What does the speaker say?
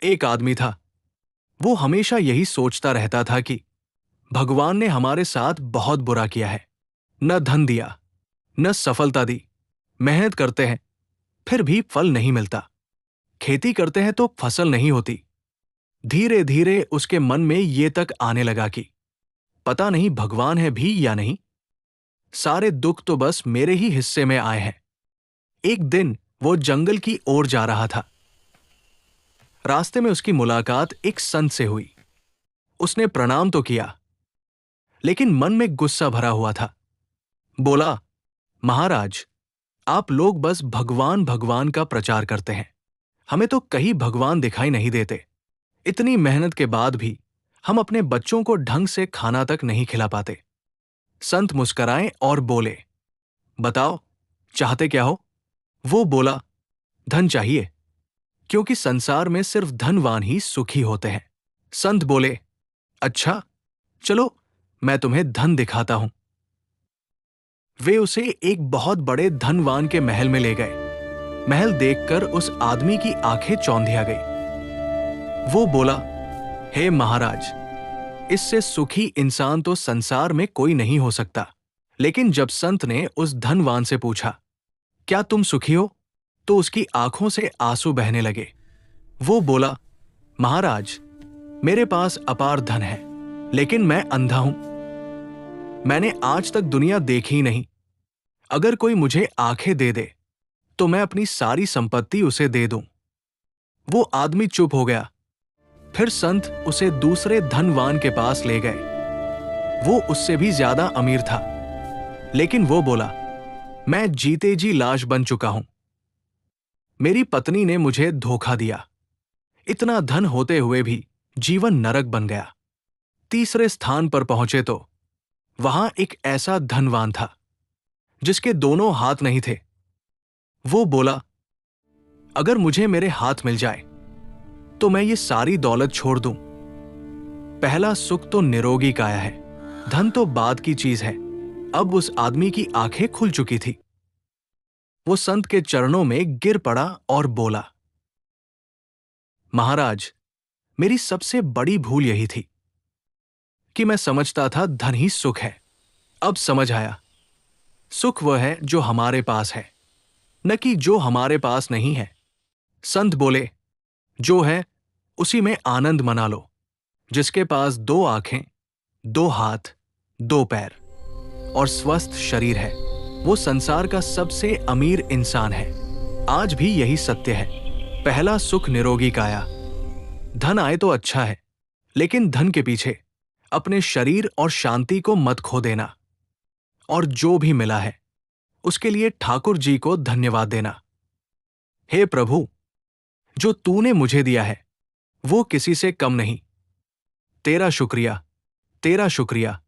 एक आदमी था। वो हमेशा यही सोचता रहता था कि भगवान ने हमारे साथ बहुत बुरा किया है। न धन दिया, न सफलता दी। मेहनत करते हैं, फिर भी फल नहीं मिलता। खेती करते हैं तो फसल नहीं होती। धीरे धीरे उसके मन में ये तक आने लगा कि पता नहीं भगवान है भी या नहीं। सारे दुख तो बस मेरे ही हिस्से में आए हैं। एक दिन वो जंगल की ओर जा रहा था। रास्ते में उसकी मुलाकात एक संत से हुई। उसने प्रणाम तो किया, लेकिन मन में गुस्सा भरा हुआ था। बोला, महाराज, आप लोग बस भगवान भगवान का प्रचार करते हैं। हमें तो कहीं भगवान दिखाई नहीं देते। इतनी मेहनत के बाद भी हम अपने बच्चों को ढंग से खाना तक नहीं खिला पाते। संत मुस्कराए और बोले, बताओ, चाहते क्या हो? वो बोला, धन चाहिए, क्योंकि संसार में सिर्फ धनवान ही सुखी होते हैं। संत बोले, अच्छा, चलो मैं तुम्हें धन दिखाता हूं। वे उसे एक बहुत बड़े धनवान के महल में ले गए। महल देखकर उस आदमी की आंखें चौंधिया गई। वो बोला, हे महाराज, इससे सुखी इंसान तो संसार में कोई नहीं हो सकता। लेकिन जब संत ने उस धनवान से पूछा, क्या तुम सुखी हो? तो उसकी आंखों से आंसू बहने लगे। वो बोला, महाराज, मेरे पास अपार धन है, लेकिन मैं अंधा हूं। मैंने आज तक दुनिया देखी ही नहीं। अगर कोई मुझे आंखें दे दे तो मैं अपनी सारी संपत्ति उसे दे दूं। वो आदमी चुप हो गया। फिर संत उसे दूसरे धनवान के पास ले गए। वो उससे भी ज्यादा अमीर था, लेकिन वो बोला, मैं जीते जी लाश बन चुका हूं। मेरी पत्नी ने मुझे धोखा दिया। इतना धन होते हुए भी जीवन नरक बन गया। तीसरे स्थान पर पहुंचे तो वहां एक ऐसा धनवान था जिसके दोनों हाथ नहीं थे। वो बोला, अगर मुझे मेरे हाथ मिल जाए तो मैं ये सारी दौलत छोड़ दूं। पहला सुख तो निरोगी काया है, धन तो बाद की चीज है। अब उस आदमी की आंखें खुल चुकी थी। वो संत के चरणों में गिर पड़ा और बोला, महाराज, मेरी सबसे बड़ी भूल यही थी कि मैं समझता था धन ही सुख है। अब समझ आया, सुख वह है जो हमारे पास है, न कि जो हमारे पास नहीं है। संत बोले, जो है उसी में आनंद मना लो। जिसके पास 2 आंखें, 2 हाथ, 2 पैर और स्वस्थ शरीर है, वो संसार का सबसे अमीर इंसान है। आज भी यही सत्य है। पहला सुख निरोगी काया। धन आए तो अच्छा है, लेकिन धन के पीछे अपने शरीर और शांति को मत खो देना। और जो भी मिला है उसके लिए ठाकुर जी को धन्यवाद देना। हे प्रभु, जो तूने मुझे दिया है वो किसी से कम नहीं। तेरा शुक्रिया, तेरा शुक्रिया।